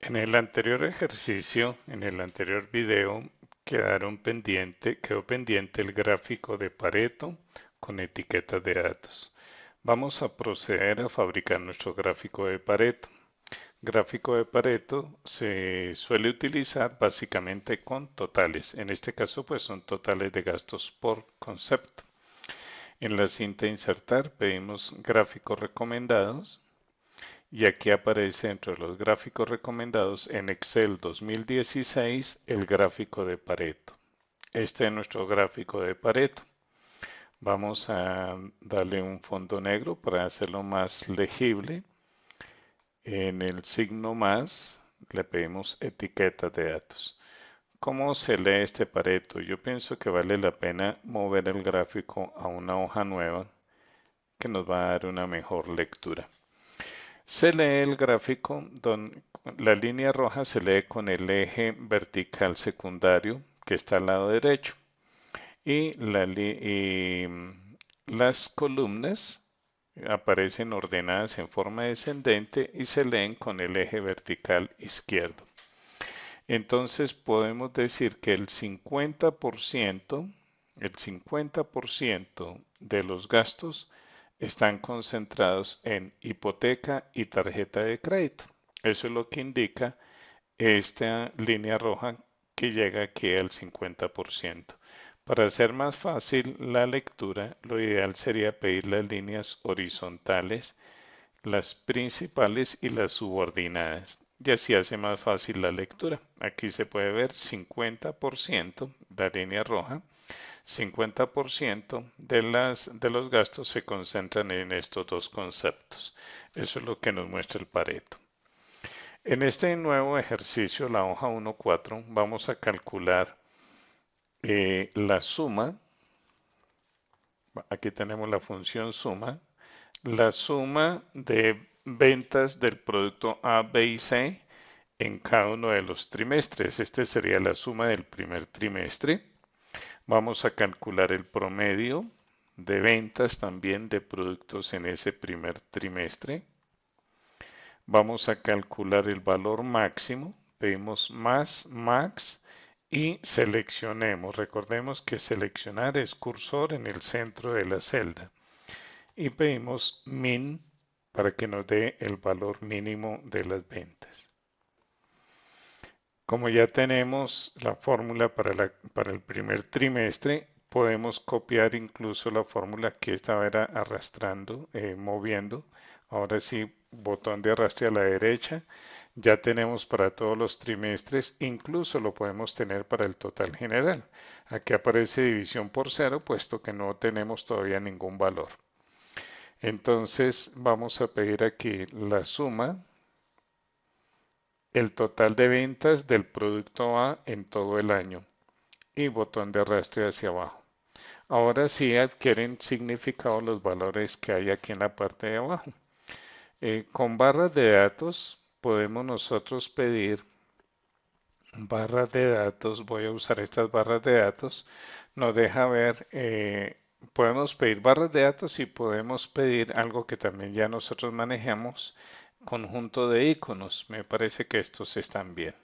En el anterior ejercicio, en el anterior video, quedó pendiente el gráfico de Pareto con etiquetas de datos. Vamos a proceder a fabricar nuestro gráfico de Pareto. Gráfico de Pareto se suele utilizar básicamente con totales. En este caso, pues son totales de gastos por concepto. En la cinta insertar pedimos gráficos recomendados y aquí aparece entre los gráficos recomendados en Excel 2016 el gráfico de Pareto. Este es nuestro gráfico de Pareto. Vamos a darle un fondo negro para hacerlo más legible. En el signo más le pedimos etiquetas de datos. ¿Cómo se lee este Pareto? Yo pienso que vale la pena mover el gráfico a una hoja nueva que nos va a dar una mejor lectura. Se lee el gráfico, la línea roja se lee con el eje vertical secundario que está al lado derecho y las columnas aparecen ordenadas en forma descendente y se leen con el eje vertical izquierdo. Entonces podemos decir que el 50% de los gastos están concentrados en hipoteca y tarjeta de crédito. Eso es lo que indica esta línea roja que llega aquí al 50%. Para hacer más fácil la lectura, lo ideal sería pedir las líneas horizontales, las principales y las subordinadas. Y así hace más fácil la lectura. Aquí se puede ver 50%, la línea roja, 50% de los gastos se concentran en estos dos conceptos. Eso es lo que nos muestra el Pareto. En este nuevo ejercicio, la hoja 1.4, vamos a calcular la suma. Aquí tenemos la función suma. La suma de ventas del producto A, B y C en cada uno de los trimestres. Este sería la suma del primer trimestre. Vamos a calcular el promedio de ventas también de productos en ese primer trimestre. Vamos a calcular el valor máximo. Pedimos más, max y seleccionemos. Recordemos que seleccionar es cursor en el centro de la celda. Y pedimos min para que nos dé el valor mínimo de las ventas. Como ya tenemos la fórmula para el primer trimestre, podemos copiar incluso la fórmula que estaba arrastrando, moviendo. Ahora sí, botón de arrastre a la derecha. Ya tenemos para todos los trimestres, incluso lo podemos tener para el total general. Aquí aparece división por cero, puesto que no tenemos todavía ningún valor. Entonces vamos a pedir aquí la suma, el total de ventas del producto A en todo el año y botón de arrastre hacia abajo. Ahora sí adquieren significado los valores que hay aquí en la parte de abajo. Con barras de datos podemos nosotros pedir barras de datos. Voy a usar estas barras de datos. Nos deja ver, podemos pedir barras de datos y podemos pedir algo que también ya nosotros manejamos, conjunto de iconos. Me parece que estos están bien.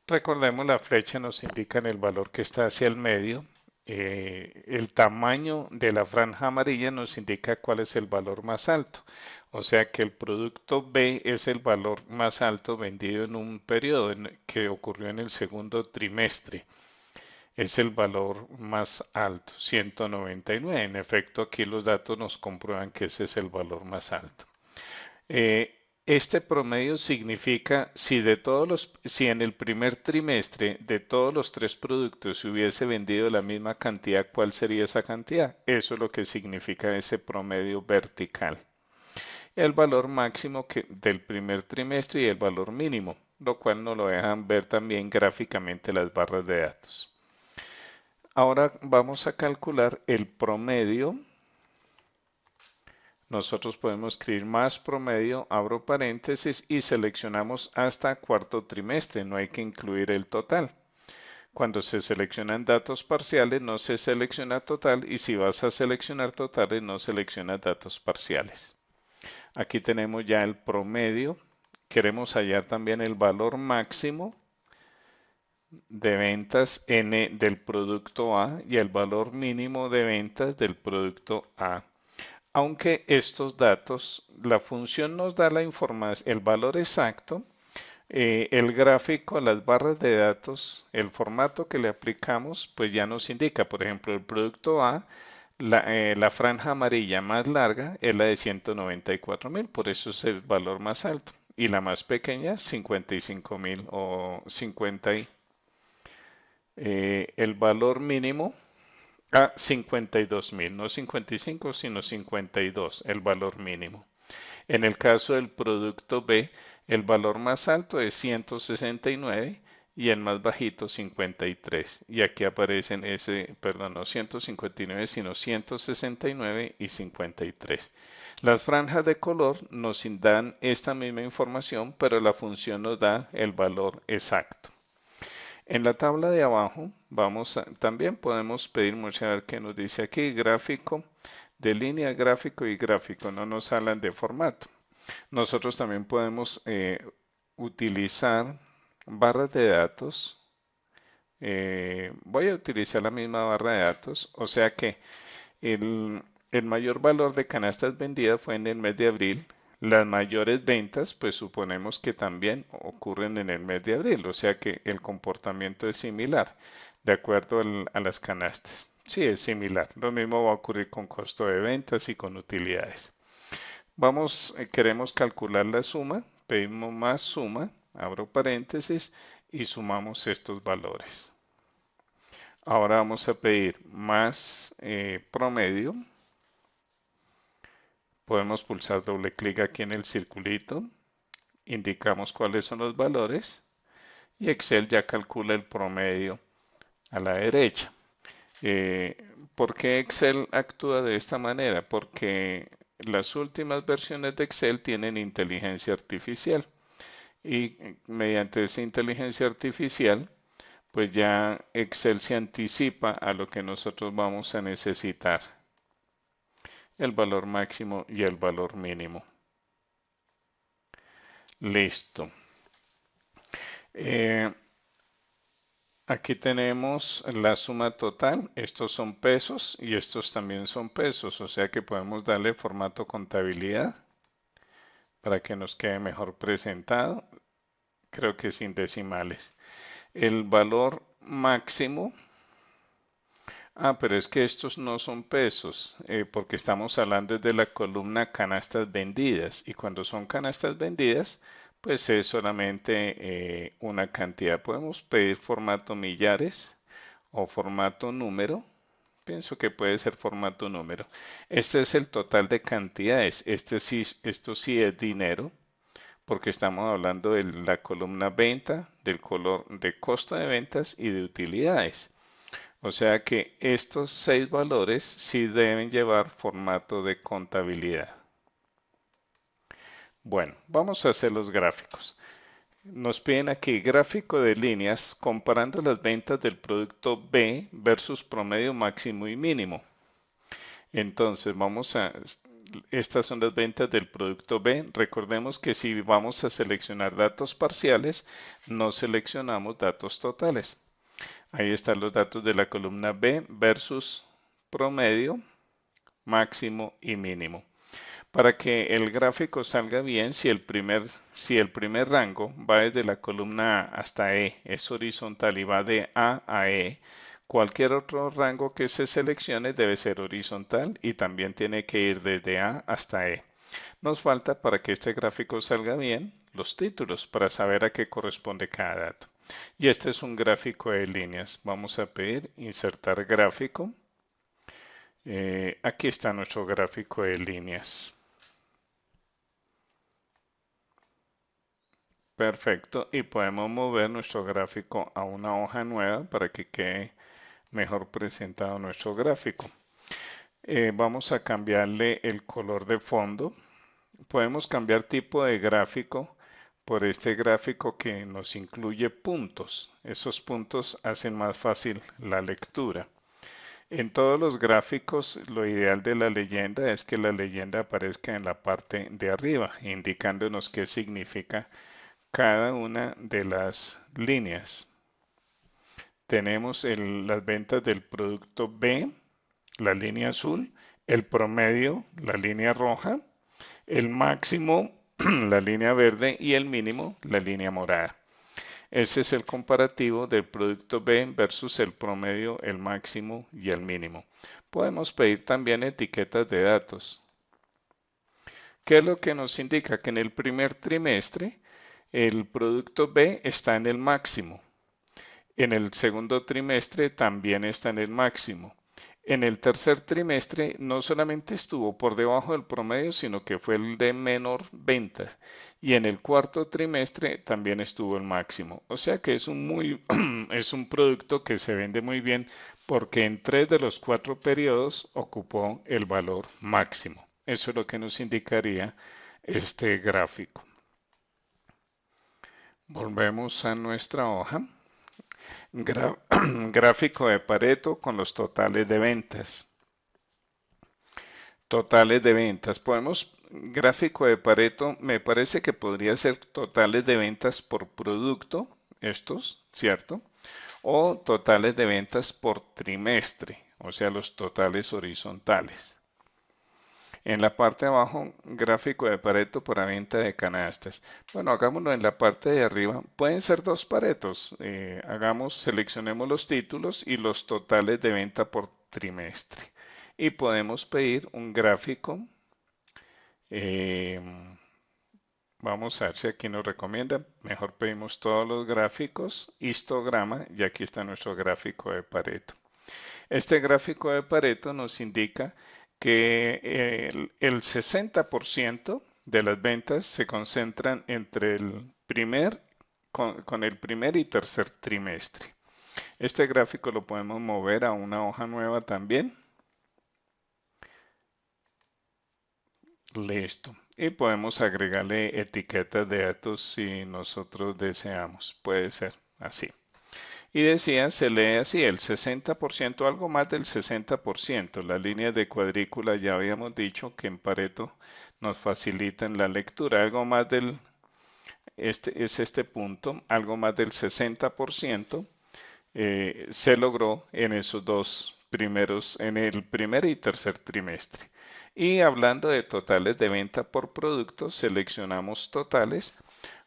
Recordemos, la flecha nos indica el valor que está hacia el medio. El tamaño de la franja amarilla nos indica cuál es el valor más alto. O sea que el producto B es el valor más alto vendido en un periodo que ocurrió en el segundo trimestre. Es el valor más alto, 199. En efecto, aquí los datos nos comprueban que ese es el valor más alto. Este promedio significa si en el primer trimestre de todos los tres productos se hubiese vendido la misma cantidad, ¿cuál sería esa cantidad? Eso es lo que significa ese promedio vertical. El valor máximo del primer trimestre y el valor mínimo, lo cual nos lo dejan ver también gráficamente las barras de datos. Ahora vamos a calcular el promedio. Nosotros podemos escribir más promedio, abro paréntesis y seleccionamos hasta cuarto trimestre, no hay que incluir el total. Cuando se seleccionan datos parciales no se selecciona total y si vas a seleccionar totales no seleccionas datos parciales. Aquí tenemos ya el promedio queremos hallar también el valor máximo de ventas N del producto A y el valor mínimo de ventas del producto A. Aunque estos datos, la función nos da la información, el valor exacto, el gráfico, las barras de datos, el formato que le aplicamos, pues ya nos indica, por ejemplo, el producto A, la franja amarilla más larga es la de 194.000, por eso es el valor más alto. Y la más pequeña, 55.000 o 50. El valor mínimo a 52.000, no 55, sino 52, el valor mínimo. En el caso del producto B, el valor más alto es 169 y el más bajito 53. Y aquí aparecen perdón, no 159, sino 169 y 53. Las franjas de color nos dan esta misma información, pero la función nos da el valor exacto. En la tabla de abajo también podemos pedir, mucho a ver qué nos dice aquí, gráfico de línea, gráfico y gráfico, no nos hablan de formato. Nosotros también podemos utilizar barras de datos. Voy a utilizar la misma barra de datos, o sea que el, el mayor valor de canastas vendidas fue en el mes de abril. Las mayores ventas, pues suponemos que también ocurren en el mes de abril, o sea que el comportamiento es similar, de acuerdo a las canastas. Sí, es similar. Lo mismo va a ocurrir con costo de ventas y con utilidades. Queremos calcular la suma, pedimos más suma, abro paréntesis y sumamos estos valores. Ahora vamos a pedir más promedio. Podemos pulsar doble clic aquí en el circulito, indicamos cuáles son los valores y Excel ya calcula el promedio a la derecha. ¿Por qué Excel actúa de esta manera? Porque las últimas versiones de Excel tienen inteligencia artificial y mediante esa inteligencia artificial, pues ya Excel se anticipa a lo que nosotros vamos a necesitar, el valor máximo y el valor mínimo. Listo. Aquí tenemos la suma total, estos son pesos y estos también son pesos, o sea que podemos darle formato contabilidad para que nos quede mejor presentado, creo que sin decimales. El valor máximo, pero es que estos no son pesos, porque estamos hablando de la columna canastas vendidas y cuando son canastas vendidas, pues es solamente una cantidad. Podemos pedir formato millares o formato número. Pienso que puede ser formato número. Este es el total de cantidades. Esto sí es dinero, porque estamos hablando de la columna venta, del color de costo de ventas y de utilidades. O sea que estos 6 valores sí deben llevar formato de contabilidad. Bueno, vamos a hacer los gráficos. Nos piden aquí gráfico de líneas comparando las ventas del producto B versus promedio máximo y mínimo. Entonces estas son las ventas del producto B. Recordemos que si vamos a seleccionar datos parciales, no seleccionamos datos totales. Ahí están los datos de la columna B versus promedio, máximo y mínimo. Para que el gráfico salga bien, si el primer rango va desde la columna A hasta E, es horizontal y va de A a E, cualquier otro rango que se seleccione debe ser horizontal y también tiene que ir desde A hasta E. Nos falta para que este gráfico salga bien los títulos para saber a qué corresponde cada dato. Y este es un gráfico de líneas. Vamos a pedir insertar gráfico. Aquí está nuestro gráfico de líneas. Perfecto, y podemos mover nuestro gráfico a una hoja nueva para que quede mejor presentado nuestro gráfico. Vamos a cambiarle el color de fondo. Podemos cambiar tipo de gráfico por este gráfico que nos incluye puntos. Esos puntos hacen más fácil la lectura. En todos los gráficos, lo ideal de la leyenda es que la leyenda aparezca en la parte de arriba, indicándonos qué significa cada una de las líneas. Tenemos las ventas del producto B, la línea azul, el promedio, la línea roja, el máximo, la línea verde y el mínimo, la línea morada. Ese es el comparativo del producto B versus el promedio, el máximo y el mínimo. Podemos pedir también etiquetas de datos. ¿Qué es lo que nos indica? Que en el primer trimestre el producto B está en el máximo. En el segundo trimestre también está en el máximo. En el tercer trimestre no solamente estuvo por debajo del promedio, sino que fue el de menor ventas. Y en el cuarto trimestre también estuvo el máximo. O sea que es es un producto que se vende muy bien porque en 3 de los 4 periodos ocupó el valor máximo. Eso es lo que nos indicaría este gráfico. Volvemos a nuestra hoja. Gráfico de Pareto con los totales de ventas. Totales de ventas. Gráfico de Pareto, me parece que podría ser totales de ventas por producto, estos, ¿cierto? O totales de ventas por trimestre, o sea, los totales horizontales. En la parte de abajo, gráfico de Pareto para venta de canastas. Bueno, hagámoslo en la parte de arriba. Pueden ser dos Paretos. Seleccionemos los títulos y los totales de venta por trimestre. Y podemos pedir un gráfico. eh, Vamos a ver si aquí nos recomienda. Mejor pedimos todos los gráficos, histograma, y aquí está nuestro gráfico de Pareto. Este gráfico de Pareto nos indica que el 60% de las ventas se concentran entre con el primer y tercer trimestre. Este gráfico lo podemos mover a una hoja nueva también. Listo. Y podemos agregarle etiquetas de datos si nosotros deseamos. Puede ser así. Y decía, se lee así, el 60%, algo más del 60%. Las líneas de cuadrícula ya habíamos dicho que en Pareto nos facilitan la lectura. Este punto, algo más del 60% se logró en esos dos primeros, en el primer y tercer trimestre. Y hablando de totales de venta por producto, seleccionamos totales.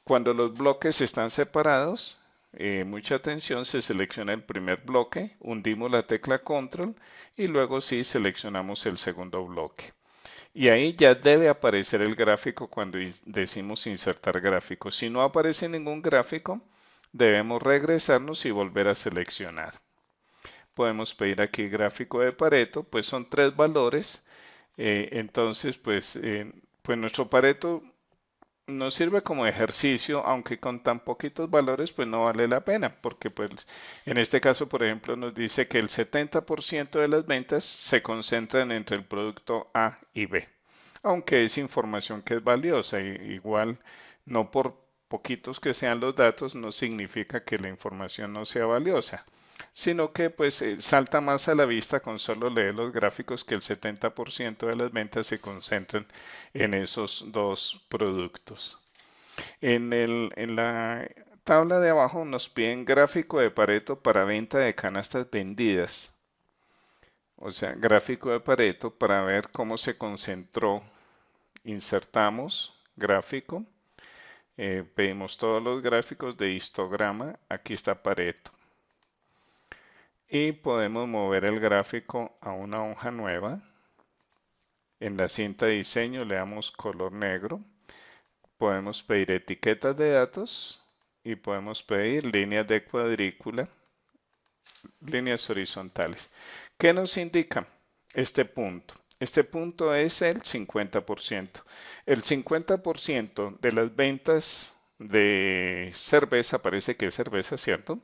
Cuando los bloques están separados, mucha atención, se selecciona el primer bloque, hundimos la tecla control y luego sí seleccionamos el segundo bloque. Y ahí ya debe aparecer el gráfico cuando decimos insertar gráfico. Si no aparece ningún gráfico, debemos regresarnos y volver a seleccionar. Podemos pedir aquí gráfico de Pareto, pues son 3 valores. Entonces, pues nuestro Pareto nos sirve como ejercicio, aunque con tan poquitos valores pues no vale la pena, porque pues en este caso, por ejemplo, nos dice que el 70% de las ventas se concentran entre el producto A y B, aunque es información que es valiosa, igual no por poquitos que sean los datos no significa que la información no sea valiosa, sino que pues salta más a la vista con solo leer los gráficos que el 70% de las ventas se concentran en esos dos productos. En la tabla de abajo nos piden gráfico de Pareto para venta de canastas vendidas. O sea, gráfico de Pareto para ver cómo se concentró. Insertamos gráfico. Pedimos todos los gráficos de histograma. Aquí está Pareto. Y podemos mover el gráfico a una hoja nueva. En la cinta de diseño le damos color negro. Podemos pedir etiquetas de datos y podemos pedir líneas de cuadrícula, líneas horizontales. ¿Qué nos indica este punto? Este punto es el 50%. El 50% de las ventas de cerveza, parece que es cerveza, ¿cierto?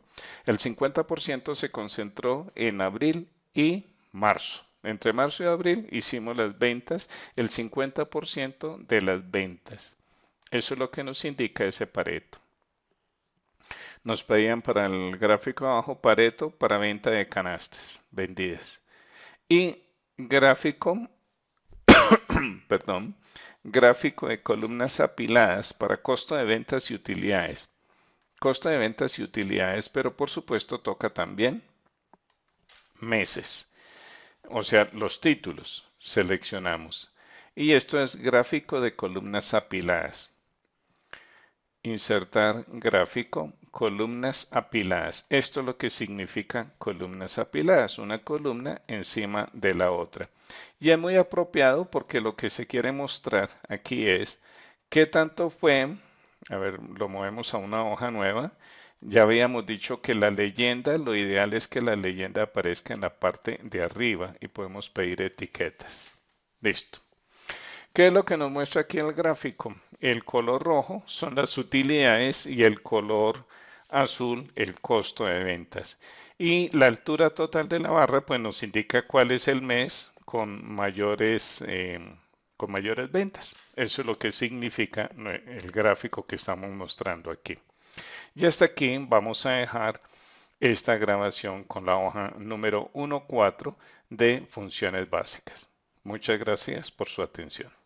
El 50% se concentró en abril y marzo. Entre marzo y abril hicimos las ventas, el 50% de las ventas. Eso es lo que nos indica ese Pareto. Nos pedían para el gráfico abajo Pareto para venta de canastas vendidas. Y gráfico, perdón, Gráfico de columnas apiladas para costo de ventas y utilidades. Costo de ventas y utilidades, pero por supuesto toca también meses, o sea, los títulos. Seleccionamos. Y esto es gráfico de columnas apiladas. Insertar gráfico, columnas apiladas. Esto es lo que significa columnas apiladas, una columna encima de la otra. Y es muy apropiado porque lo que se quiere mostrar aquí es qué tanto fue, a ver, lo movemos a una hoja nueva. Ya habíamos dicho que la leyenda, lo ideal es que la leyenda aparezca en la parte de arriba y podemos pedir etiquetas. Listo. ¿Qué es lo que nos muestra aquí el gráfico? El color rojo son las utilidades y el color azul el costo de ventas. Y la altura total de la barra pues nos indica cuál es el mes con mayores ventas. Eso es lo que significa el gráfico que estamos mostrando aquí. Y hasta aquí vamos a dejar esta grabación con la hoja número 1.4 de funciones básicas. Muchas gracias por su atención.